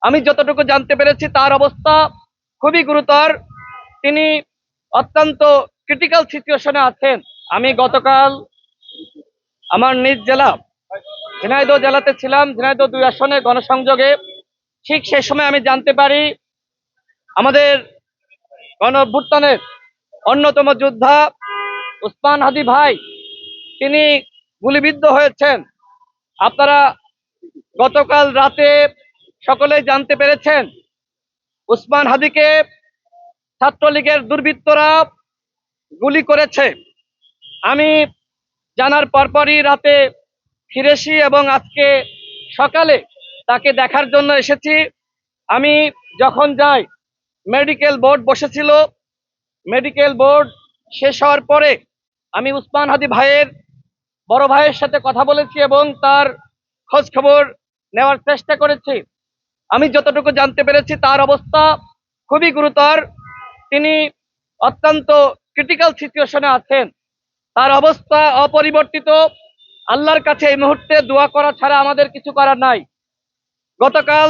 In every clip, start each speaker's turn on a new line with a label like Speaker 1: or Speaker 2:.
Speaker 1: আমি যতটুকু জানতে পেরেছি তার অবস্থা খুবই গুরুতর। তিনি অত্যন্ত ক্রিটিক্যাল সিচুয়েশনে আছেন। আমি গতকাল আমার নিজ জেলা ঝিনাইদহ জেলাতে ছিলাম, ঝিনাইদহ 2 আসনে গণসংযোগে। ঠিক সেই সময় আমি জানতে পারি আমাদের গণ অভ্যুত্থানের অন্যতম যোদ্ধা উসমান হাদি ভাই তিনি গুলিবিদ্ধ হয়েছেন। আপনারা গতকাল রাতে সকলেই জানতে পেরেছেন উসমান হাদিকে ছাত্রলীগের দুর্বৃত্তরা গুলি করেছে। আমি জানার পরপরই রাতে ফিরেছি এবং আজকে সকালে তাকে দেখার জন্য এসেছি। আমি যখন যাই, মেডিকেল বোর্ড বসেছিল। মেডিকেল বোর্ড শেষ হওয়ার পরে আমি উসমান হাদি ভাইয়ের বড় ভাইয়ের সাথে কথা বলেছি এবং তার খোঁজ খবর নেওয়ার চেষ্টা করেছি। আমি যতটুকু জানতে পেরেছি তার অবস্থা খুবই গুরুতর। তিনি অত্যন্ত ক্রিটিক্যাল সিচুয়েশনে আছেন। তার অবস্থা অপরিবর্তিত। আল্লাহর কাছে এই মুহূর্তে দোয়া করা ছাড়া আমাদের কিছু করার নাই। গতকাল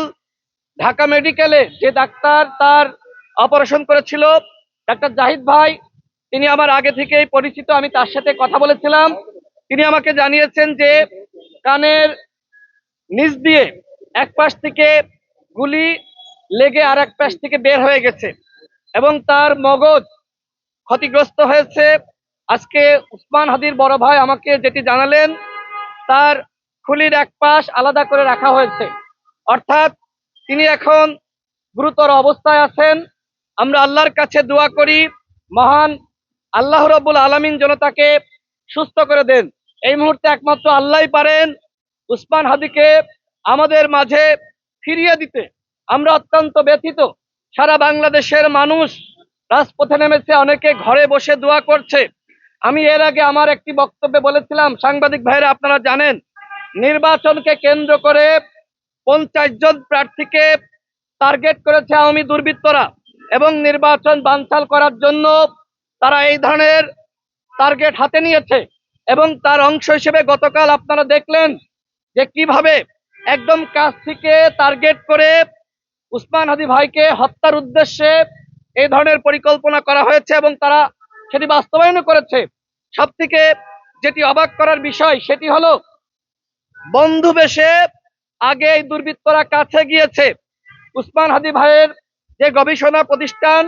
Speaker 1: ঢাকা মেডিকেলে যে ডাক্তার তার অপারেশন করেছিল, ডাক্তার জাহিদ ভাই, তিনি আমার আগে থেকেই পরিচিত। আমি তার সাথে কথা বলেছিলাম। তিনি আমাকে জানিয়েছেন যে কানের নিচ দিয়ে এক পাশ থেকে গুলি লেগে আর এক পাশ থেকে বের হয়ে গেছে এবং তার মগজ ক্ষতিগ্রস্ত হয়েছে। আজকে উসমান হাদির বড় ভাই আমাকে যেটি জানালেন, তার খুলির এক পাশ আলাদা করে রাখা হয়েছে, অর্থাৎ তিনি এখন গুরুতর অবস্থায় আছেন। আমরা আল্লাহর কাছে দোয়া করি, মহান আল্লাহ রাব্বুল আলামিন যেন তাকে সুস্থ করে দেন। এই মুহূর্তে একমাত্র আল্লাহই পারেন উসমান হাদিকে আমাদের মাঝে ফিরিয়ে দিতে। আমরা অত্যন্ত ব্যথিত। সারা বাংলাদেশের মানুষ রাজপথে নেমেছে, অনেকে ঘরে বসে দোয়া করছে। আমি এর আগে আমার একটি বক্তব্যে বলেছিলাম, সাংবাদিক ভাইরা আপনারা জানেন, নির্বাচনকে কেন্দ্র করে 50 জন প্রার্থীকে টার্গেট করেছে আওয়ামী দুর্বৃত্তরা এবং নির্বাচন বানচাল করার জন্য তারা এই ধরনের টার্গেট হাতে নিয়েছে। এবং তার অংশ হিসেবে গতকাল আপনারা দেখলেন যে কিভাবে একদম কাছ থেকে টার্গেট করে উসমান হাদি ভাইকে হত্যার উদ্দেশ্যে এই ধরনের পরিকল্পনা করা হয়েছে এবং তারা সেটি বাস্তবায়নও করেছে। সব থেকে যেটি অবাক করার বিষয় সেটি হলো, বন্ধু বেশে আগে এই দুর্বৃত্তরা কাছে গিয়েছে উসমান হাদি ভাইয়ের যে গবেষণা প্রতিষ্ঠান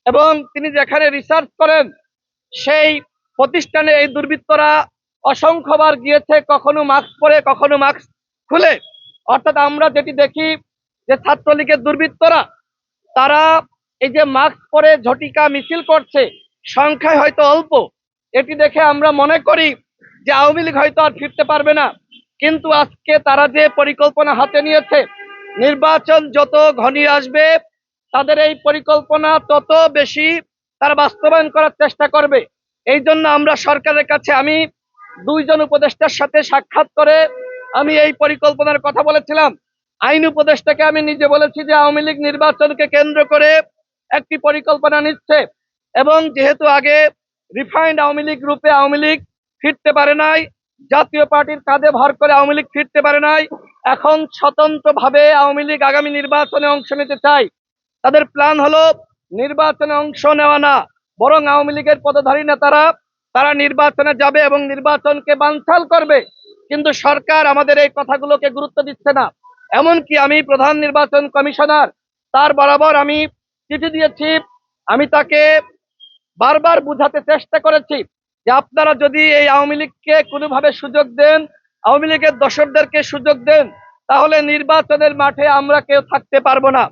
Speaker 1: এবং তিনি যেখানে রিসার্চ করেন সেই প্রতিষ্ঠানে এই দুর্বৃত্তরা অসংখ্যবার গিয়েছে, কখনো মাস্ক পরে কখনো মাস্ক খুলে। অর্থাৎ আমরা যেটি দেখি যে ছাত্রলীগের দুর্বৃত্তরা তারা এই যে মাস্ক পরে ঝটিকা মিছিল করছে, সংখ্যায় হয়তো অল্প, এটি দেখে আমরা মনে করি যে আওয়ামী লীগ হয়তো আর ফিরতে পারবে না। কিন্তু আজকে তারা যে পরিকল্পনা হাতে নিয়েছে, নির্বাচন যত ঘনিয়ে আসবে তাদের এই পরিকল্পনা তত বেশি তারা বাস্তবায়ন করার চেষ্টা করবে। এই জন্য আমরা সরকারের কাছে, আমি 2 জন উপদেষ্টার সাথে সাক্ষাৎ করে আমি এই পরিকল্পনার কথা বলেছিলাম। আইন উপদেষ্টাকে আমি নিজে বলেছি যে আওয়ামী লীগ নির্বাচনকে কেন্দ্র করে একটি পরিকল্পনা নিচ্ছে এবং যেহেতু আগে রিফাইন্ড আওয়ামী লীগ রূপে আওয়ামী লীগ ফিরতে পারে নাই, জাতীয় পার্টির কাঁধে ভর করে আওয়ামী লীগ ফিরতে পারে নাই, এখন স্বতন্ত্রভাবে আওয়ামী লীগ আগামী নির্বাচনে অংশ নিতে চায়। তাদের প্ল্যান হলো নির্বাচনে অংশ নেওয়া না, বরং আওয়ামী লীগের পদধারী নেতারা তারা নির্বাচনে যাবে এবং নির্বাচনকে বানচাল করবে। কিন্তু সরকার আমাদের এই কথাগুলোকে গুরুত্ব দিচ্ছে না। এমনকি আমি প্রধান নির্বাচন কমিশনার তার বরাবর আমি চিঠি দিয়েছি। আমি তাকে বারবার বুঝাতে চেষ্টা করেছি যে আপনারা যদি এই আওয়ামী লীগকে কোনোভাবে সুযোগ দেন, আওয়ামী লীগের দোসরদেরকে সুযোগ দেন, তাহলে নির্বাচনের মাঠে আমরা কেউ থাকতে পারবো না।